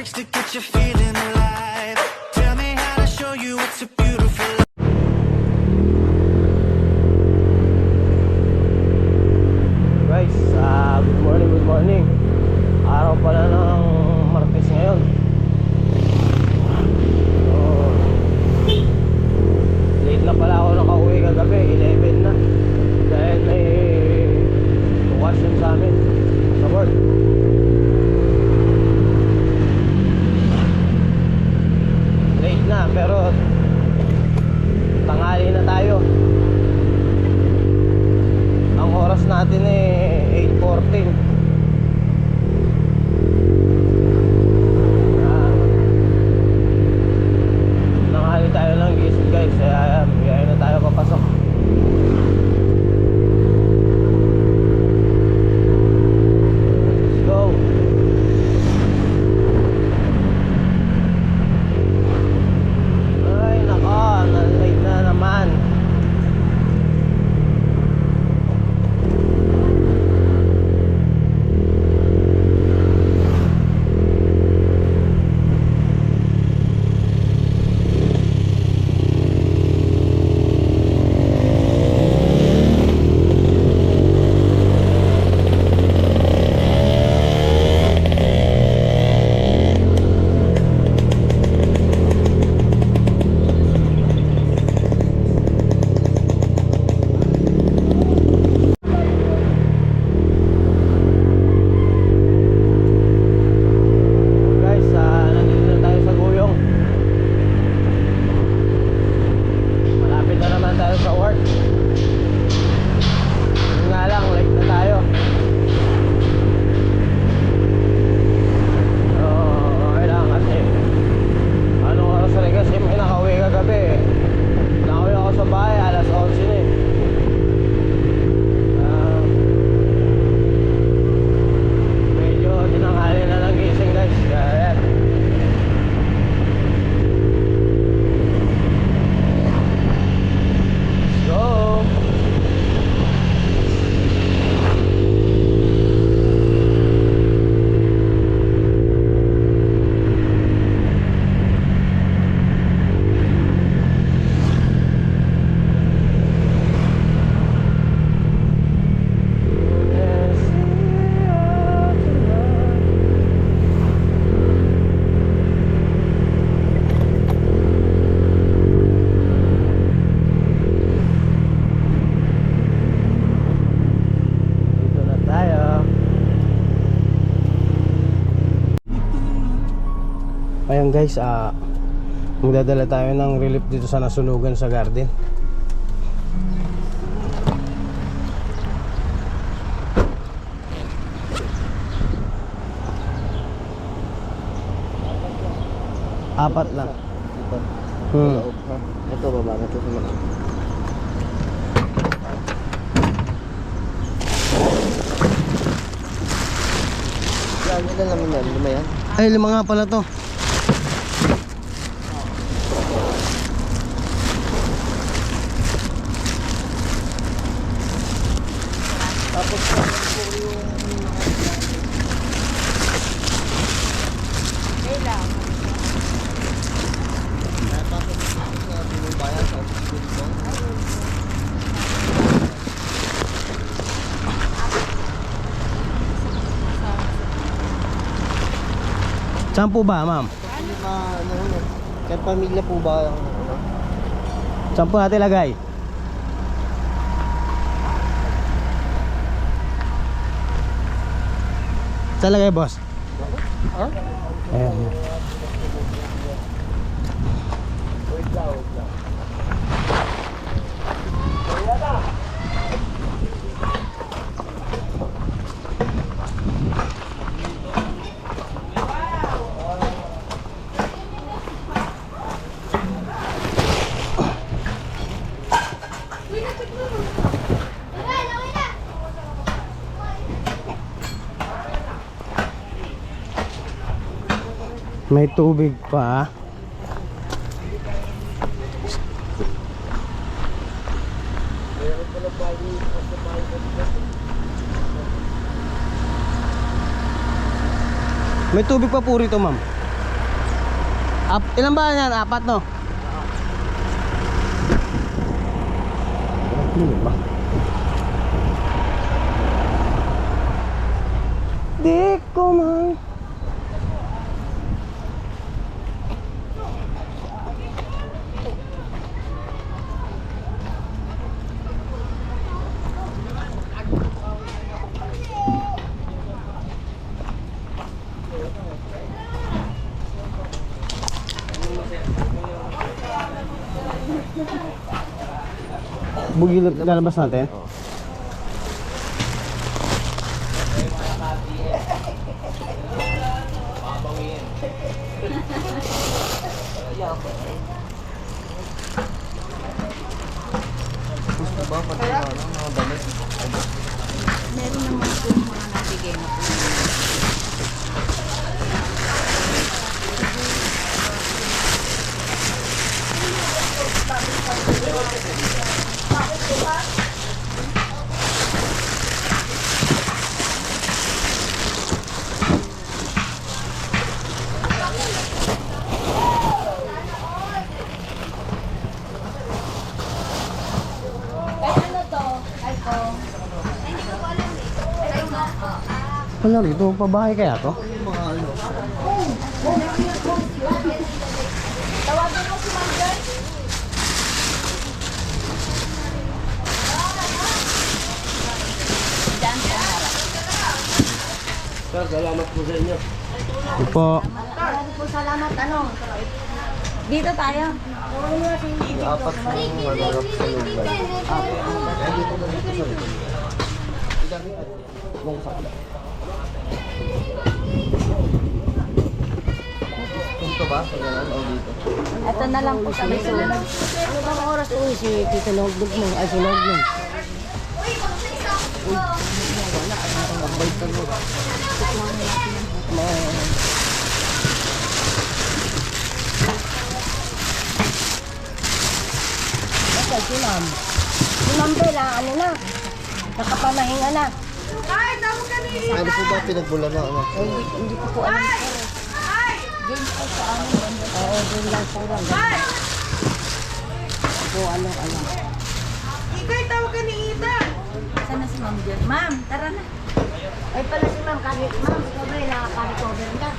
words to get you feeling alive. Tell me how to show you it's a beautiful life. Guys, good morning. Araw pala ng Martes ngayon. So, late na pala ako nakauwi kagabi, 11 na. Dahil may okasyon sa amin sa work. Late na, pero tanghali na tayo. Ang oras natin 8:14. Nanghali tayo lang gising guys. Biyahe na tayo papasok. Let's go. Ay nako, na-late na naman. Ayan guys, magdadala tayo ng relief dito sa nasunugan sa garden. Apat lang. Ito baba na ito sa mga. Ilan naman yan? Lima yan? Ay, 5 nga pala to. Tapos yung lang. Saan po ba, ma'am? Kaya pamilya po ba? Saan po natin lagay? Saan lagay, boss? Ayan. May tubig pa. May tubig pa po rito, ma'am. Ilan ba yan? 4, no? Lima. Di ko man. Bugil lalabas natin? Gusto ba pati mga damit? Meron naman po mga nabigay na po. Ano rito? Pabahay kaya to? Yung mga ano. Tawagan mo si Ma'am Girl. Diyan sa harap. Sir, salamat po sa inyo. Opo. Maraming po salamat. Ano? Dito tayo. Yung 4 na malarap sa loob ba? Ay, dito na dito sa loob. Nung sakla. Punto ba? Sa ganun o dito? Ito na lang po kami sunod. Ano bang oras uwi si Tito Nogdog mo? Ay, si Nogdog. Okay, si Ma'am. Si Ma'am Bella, ano na? Nakapamahinga na. Ano po ba pinagbulan na ano? Hindi ko po alam. Diyan po sa amin. Oo, diyan lang po lang. Po, ano. Ikay, tawag ka ni Ida. Saan na si Ma'am Jen? Ma'am, tara na. Ay pala si Ma'am, Ma'am, sobrang nakaka-recover na.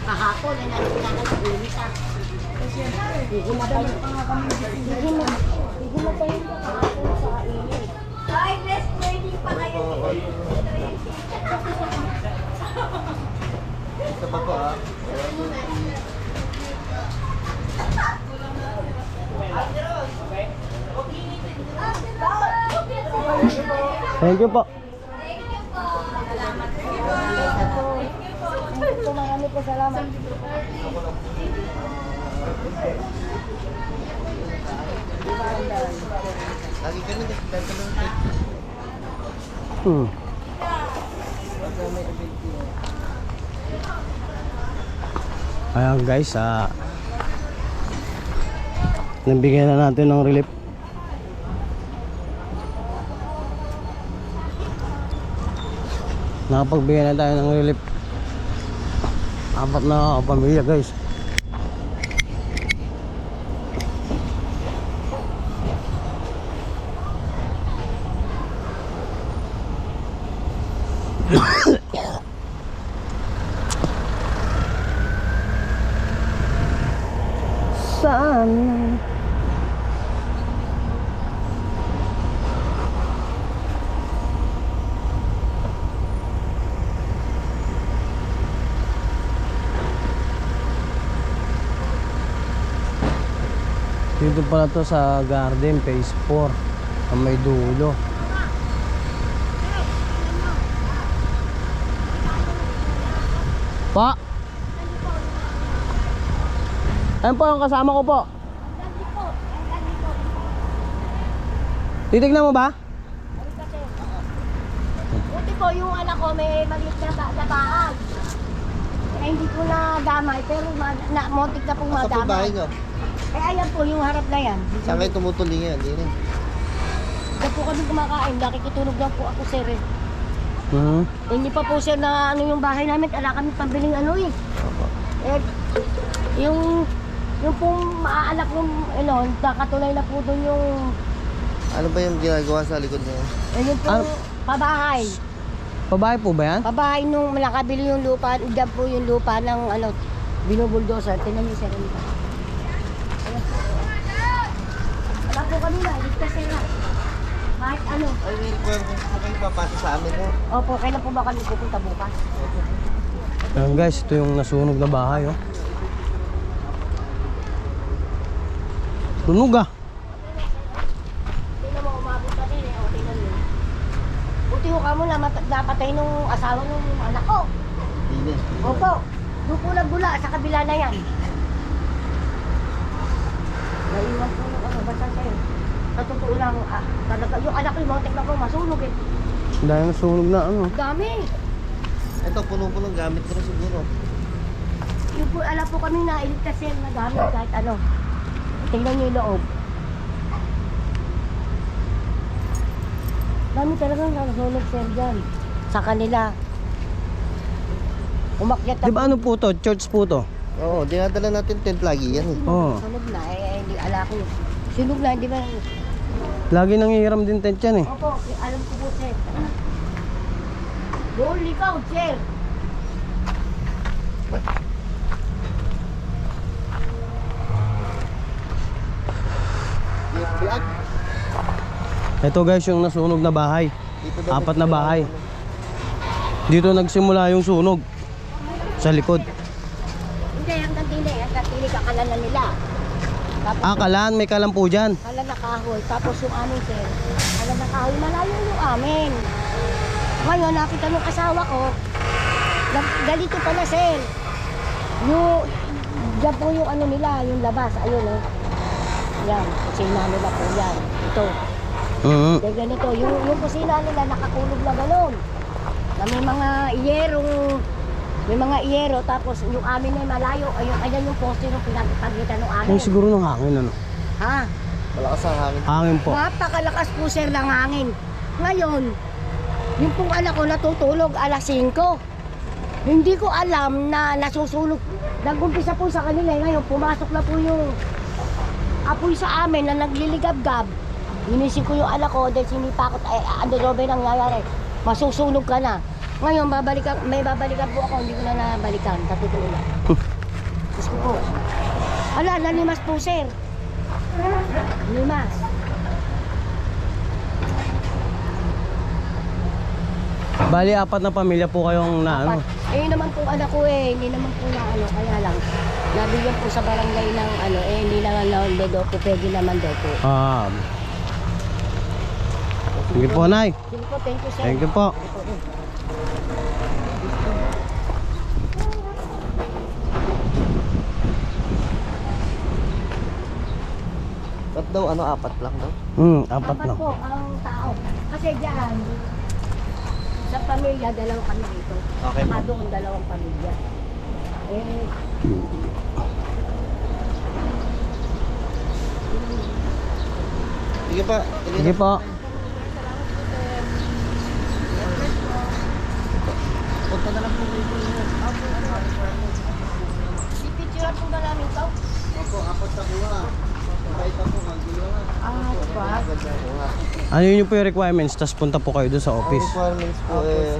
Kahapon, ay nakikita na ulit ah. Hindi na tayo. Hindi na tayo kahapon sa inyo. Ay, best training pa kayo. Ito pa po ah. Thank you po. Marami po salamat. Lagi ka nito. Ayan guys, nabigyan na natin ng relief. Nakapagbigyan na tayo ng relief. 4 na pamilya guys. Sana dito pala to sa garden phase 4 ang may dulo. Pa ayun po ang kasama ko po. Titignan mo ba? Buti po yung anak ko may maliit na bahay. Kaya hindi ko na damay, pero motik na pong Sa po bahay madamay. nyo? Eh ayan po yung harap na yan. Saan kayo tumutuloy yan? Hindi rin. Diyan po kami kumakain, nakikitulog lang po ako sir eh. Hindi pa po sir na ano yung bahay namin, ala kami pambiling ano eh. Eh, yung Yung pong maaanak ng, nakatuloy na po doon yung, Ano ba yung ginagawa sa likod niya? yun pong pabahay. Babae po ba yan? Pabahay nung nakabili yung lupa, dyan po yung lupa ng, binubuldoser. Tingnan niyo sir. Ayan po. Wala po kami na, ligtas na. Kahit ano. Ay, may requirements po kayo papasa sa amin eh. Opo, kailan po ba kami pupunta bukas? Ayan guys, ito yung nasunog na bahay oh. Sunog ah. Tingnan mo, umabot ka din eh. O, tingnan mo. Buti ko ka mo na napatay nung asawa nung anak ko. Dinis. Opo, doon po nagbula sa kabila na yan. Naiwan po yung basta sa'yo. Sa totoo lang, talaga, yung anak ko yung motek na po, masunog eh. Dahil nasunog na ano. Dami. Ito, puno-punong gamit ko na siguro. Yung po, alam po kami na iligtas yan na gamit kahit ano. Tingnan niyo yung loob. Dami talagang nasunog sir dyan. Sa kanila. Umakyat Di ba ano po to? Church po to? Oo, dinadala natin tent lagi yan eh. Oo. Sunog na eh, hindi ala ko. Sunog na, hindi ba? Lagi nangihiram din tent yan eh. Opo, alam ko po sir. Doon likaw sir. Biag. Ito guys yung nasunog na bahay. Dito daw Apat na bahay. Dito nagsimula yung sunog. Sa likod. Hindi, hanggang tili kakalan na nila. Tapos, Kalan, may kalan po dyan. kalan na kahoy. Tapos yung amin sir, kalan na kahoy, malayo yung amin. Ngayon, nakita nung asawa ko, galito pala sir. Yung, dyan po yung ano nila, yung labas, ayun eh. Yan, kusina nila po yan. Ito. Dahil ganito, yung kusina nila nakakulog na gano'n. Na may mga iyero, tapos yung amin ay malayo. Ayun, ayan yung poste ng pinagpagitan ng amin. Yung siguro ng hangin ano. Ha? Malakas ang hangin. Hangin po. Napakalakas po sir ng hangin. Ngayon, yung pong anak ko natutulog alas 5. Hindi ko alam na nasusulog. Nag-umpisa po sa kanila. Ngayon, pumasok na po yung apoy sa amin na nagliligab-gab. Inisip ko yung anak ko dahil sinipa ko, ano daw ba yung nangyayari? Masusunog ka na. Ngayon, may babalikan po ako, hindi ko na nabalikan. Tatutulo lang. Gusto ko po. Ala, nalimas po sir. Limas. Bali, 4 na pamilya po kayong na ano. Eh naman po anak ko eh, hindi naman po na ano, kaya lang. Nabigyan po sa barangay ng ano, hindi naman na daw po, pwede naman daw po. Sige po, Nay. Sige po, thank you sir. Thank you po. Ba't daw, 4 lang daw? 4 Apat na. po ang tao. Kasi diyan, sa pamilya, 2 kami dito. Okay Saka po. doon, 2 pamilya. Eh, Sige pa. Sige po. Punta na lang po dito. pipicturean po ba namin ito? Opo, 4 sa kuha. Kahit ako, mag-iwa. Ganda kuha. Ano yun po yung requirements? Tapos punta po kayo doon sa Ang office. requirements po eh,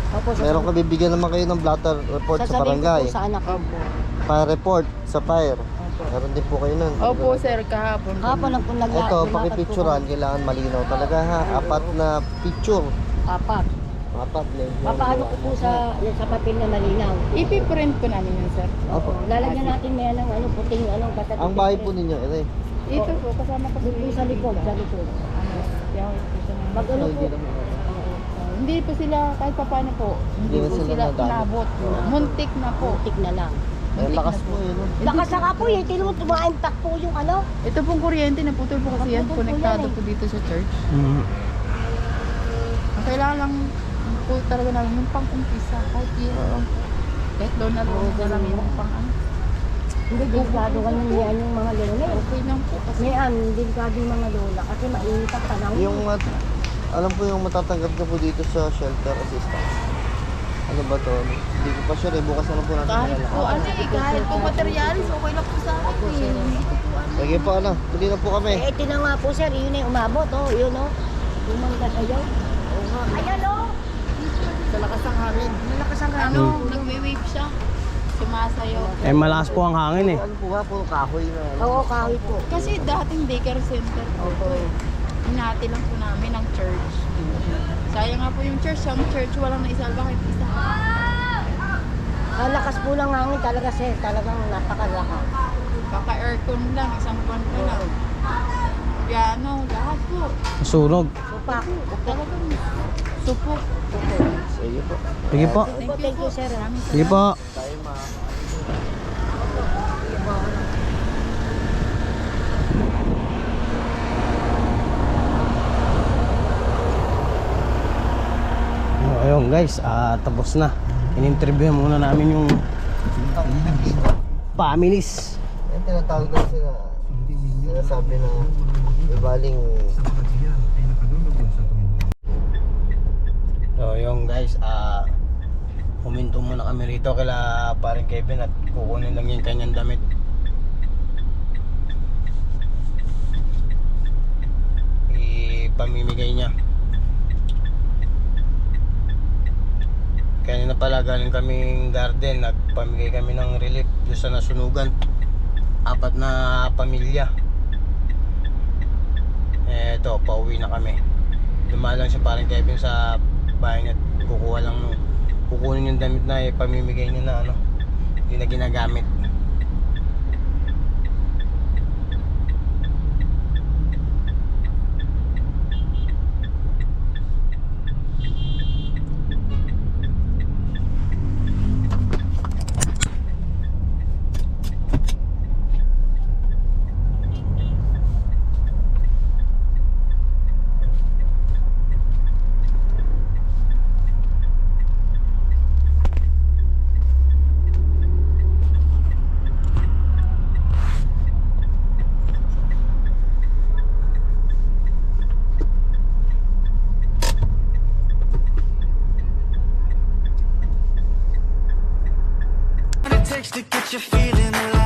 Opo, meron ka bibigyan naman kayo ng blotter report sa barangay. Sasabihin ko po sa anak ko. Fire report sa fire. Meron din po kayo nun. Opo, sir, kahapon. Kapon lang po Ito, pakipicturean, kailangan malinaw talaga ha. 4 na picture. 4. 4 na. Papaano ko po sa papel na malinaw? Ipiprint po namin yun, sir. Opo. Lalagyan natin may anong puting basta. Ang bahay po ninyo, ito eh. Ito po, kasama ko Dito sa likod, sa likod. Yawit po siya ng- Mag ano po? Hindi naman. Hindi po sila, kahit pa paano po, hindi Hindi na po sila sila nadali. inabot. Muntik na po. Putik na lang. Ay, lakas po yun. oh. Lakas na po eh, tinuro tumaimpak po yung ano. Ito pong kuryente, naputol po kasi yan, Naputol po konektado yan eh. po dito sa church. Mhm. Ang kailangan lang po talaga namin yung pang-umpisa, kahit yun. Kahit doon na doon na lang yung pang-ano. Hindi, delikado ka nang yan yung mga lola. Okay lang po kasi. Ngayon, delikado yung mga lola kasi mainit ang panahon. Yung, alam po yung matatanggap ka po dito sa shelter assistance. Ano ba to? Hindi ko pa sure eh. Bukas na lang po natin Kahit po malalaman. ano eh, kahit po materialis, okay lang po sa akin eh. Hindi ko po ano. Sige po, ano. Tuloy na po kami. Eh, ito na nga po sir, yun yung umabot, oh, yun oh. Bumangga kayo. Ayan oh. Sa lakas ng hangin. Malakas ang Ano, nagwe-wave siya. Sumasayo. Eh, malakas po ang hangin eh. Ano po ba? Puro kahoy na. Oo, kahoy po. Kasi dating daycare center po ito eh. Hinati lang po namin ang church. Sayang nga po yung church. Ang church walang naisalba kahit isa. Ang lakas po ng hangin talaga sir, talagang napakalakas. Kaka-aircon lang, isang buwan pa lang. Piano, lahat po. Sunog. Supak. Talagang supok. Sige po. Sige po. Thank you sir. Sige po. Tayo ma. Ayun guys, tapos na. In-interview muna namin yung families. Yan tinatawag daw sila. Sinasabi na ibaling So yung guys, huminto muna kami rito kila paring Kevin at kukunin lang yung kanyang damit. Ipamimigay niya. Kanina pala galing kaming garden, nagpamigay kami ng relief doon sa nasunugan. 4 na pamilya. Eto, pauwi na kami. Dumaan lang si parang Kevin sa bahay niya, kukunin yung damit na ipamimigay niya na ano, hindi na ginagamit. What it takes to get you feeling alive.